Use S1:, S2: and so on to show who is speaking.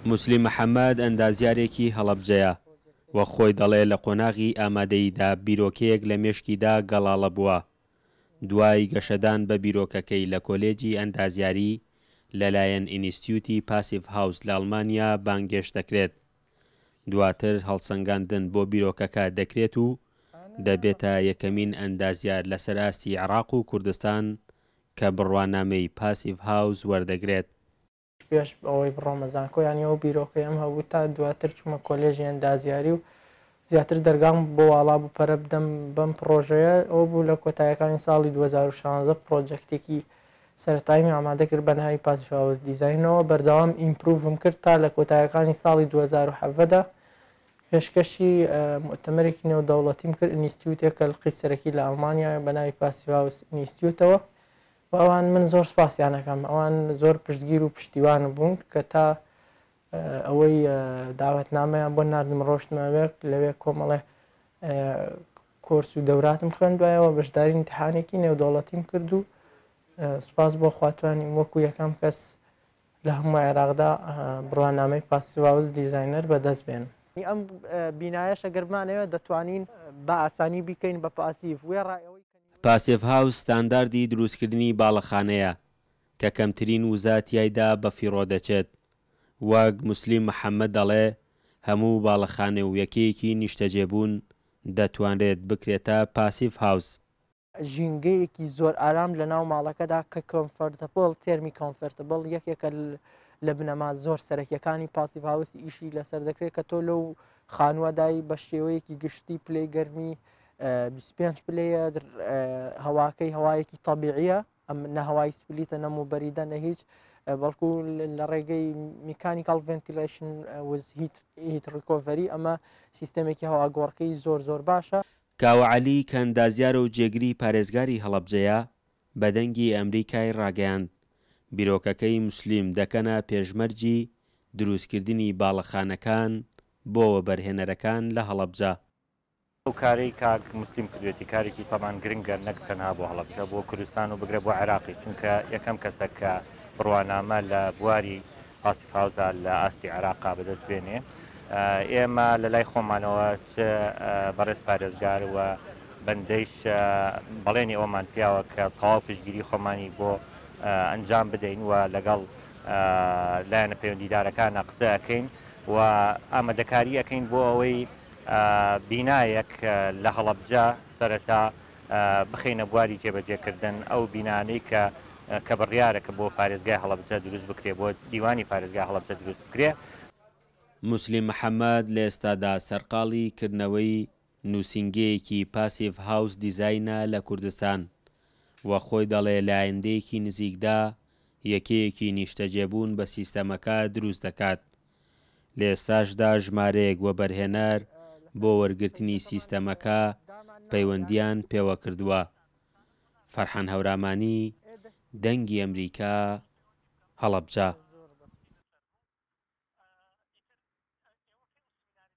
S1: موسلی محەممەد ئەندازیارێکی هەڵەبجەیە وە خۆی دەڵێ لە قۆناغی ئامادەییدا بیرۆکەیەک لە مێشکیدا گەڵاڵە بووە. دوای گەشەدان بە بیرۆکەکەی لە کۆلێجی ئەندازیاری لەلایەن ئینستیتیوتی پاسیڤ هاوس لە ئەڵمانیا بانگێش دەکرێت. دواتر هەڵسەنگاندن بۆ بیرۆکەکە دەکرێت و دەبێتە یەکەمین ئەندازیار لەسەر ئاستی عێراق و کوردستان کە بڕوانامەی پاسیڤ هاوس وەردەگرێت.
S2: پێش ئەوەی بڕۆمەزان کۆیانی ئەو بیرۆکەی ئەم هەبوو تا دواتر چوومە کۆلێژی ئەندازیاری و زیاتر دەرگام بۆ واڵا بوو پەرە بدەم بەم پرۆژەیە. ئەو بوو لە کۆتاییەکانی ساڵی 2016 پرۆجێکتێکی سەرەتاییمی ئامادە کرد بە ناوی پاسیڤ هاوس دیزاینەوە. بەردەوام ئیمپروڤم کرد تا لە کۆتاییەکانی ساڵی 2017دا پێشکەشی مؤتەمەرێکی نێودەوڵەتیم کرد، ئینستیتیوتێکە لقی سەرەکی لە ئەڵمانیا بە ناوی پاسیڤ هاوس ئینستیتیوتەوە. ئەوان من زۆر سپاسیانەکەم، ئەوان زۆر پشتگیر و پشتیوان بوون کە تا ئەوەی داوەتنامەیان بۆ ناردم ڕۆشتمەوێت لەوێ کۆمەڵێ کۆرس و دەوراتم خوێندوایەوە، بەشداری ئیمتیحانێکی نێودەوڵەتیم کرد و سپاس بۆ خواتوانیم وەکو یەکەم کەس لە هەموو عێراقدا بڕوانامەی پاسیڤ هاوس دیزاینەر بەدەست بێن. ئەم بینایەش ئەگەرمانەوە دەتوانین بە ئاسانی بیکەین بە پاسیڤ.
S1: پاسیڤ هاوس ستانداردی دروستکردنی باڵەخانەیە کە کەمترین وزاتیایدا بە فیڕۆ دەچێت. وەک موسلی محەممەد دەڵێ هەموو باڵەخانە و یەکەیەکی نیشتەجێبوون دەتوانرێت بکرێتە پاسیڤ هاوس.
S2: ژینگەیەکی زۆر ئارام لە ناو ماڵەکەدا کە کۆمفەرتەبڵ، تێرمی کۆمفەرتەبڵ یەکێکە لە بنەما زۆر سەرەکیەکانی پاسیڤ هاوس ئیشی لەسەر دەکرێت کە تۆ لەو خانووەدای بە شێوەیەکی گشتی پلەی گەرمی 25 پلەیە، هەواکەی هەوایەکی تەبیعیە، ئەم نە هەوای سپلیتە نەموو بەریدە نە هیچ، بەڵکو لە ڕێگەی میکانیکال ڤنتیلەیشن وز هیت ڕیکۆڤەری، ئەمە سیستەمێکی هەواگۆڕکەی زۆر زۆر باشە.
S1: کاوە عەلی کە ئەندازیارە و جێگری پارێزگاری هەڵەبجەیە بە دەنگی ئەمریکای ڕاگەیاند بیرۆکەکەی موسلیم دەکەنە پێشمەرجی دروستکردنی باڵەخانەکان بۆ وەبەرهێنەرەکان لە هەڵەبجە.
S3: ئەو کارەی کاک موسلیم کردوێتی کارێکی تەمان گرنگە نەک تەنها بۆ هەڵەبجە، بۆ کوردستان و بگرە بۆ عێراقی، چونکە یەکەم کەسە کە بڕوانامە لە بواری پاسیڤ هاوسە لە ئاستی عێراقا بەدەست بێنێ. ئێمە لە لای خۆمانەوە بەڕێز پارێزگار و بەندەیش بەڵێنی ئەومان پیاوە کە تەواو پشتگیری خۆمانی بۆ ئەنجام بدەین و لەگەڵ لایەنە پەیوەندیدارەکانە قسە ئەەکەین و ئامادەکاری ئەەکەین بۆ ئەوەی بینایەک لە هەڵەبجە سەرەتا بخینە بواری جێبەجێکردن ئەو بینانەی کە بڕیارەکە بۆ پارێزگای هەڵەبجە دروست بکرێ، بۆ دیوانی پارێزگای هەڵەبجە دروست بکرێ.
S1: موسلی محەممەد لە ئێستادا سەرقاڵی کردنەوەی نووسینگەیەکی پاسیڤ هاوس دیزاینە لە کوردستان وە خۆی دەڵێ لە ئایندەیەکی نزیکدا یەکەیەکی نیشتەجێبوون بە سیستەمەکە دروست دەکات. لە ئێستاشدا ژمارەیەک وەبەرهێنەر بۆ وەرگرتنی سیستەمەکە پەیوەندیان پێوە کردووە. فەرحان هەورامانی، دەنگی ئەمریکا، هەڵەبجە.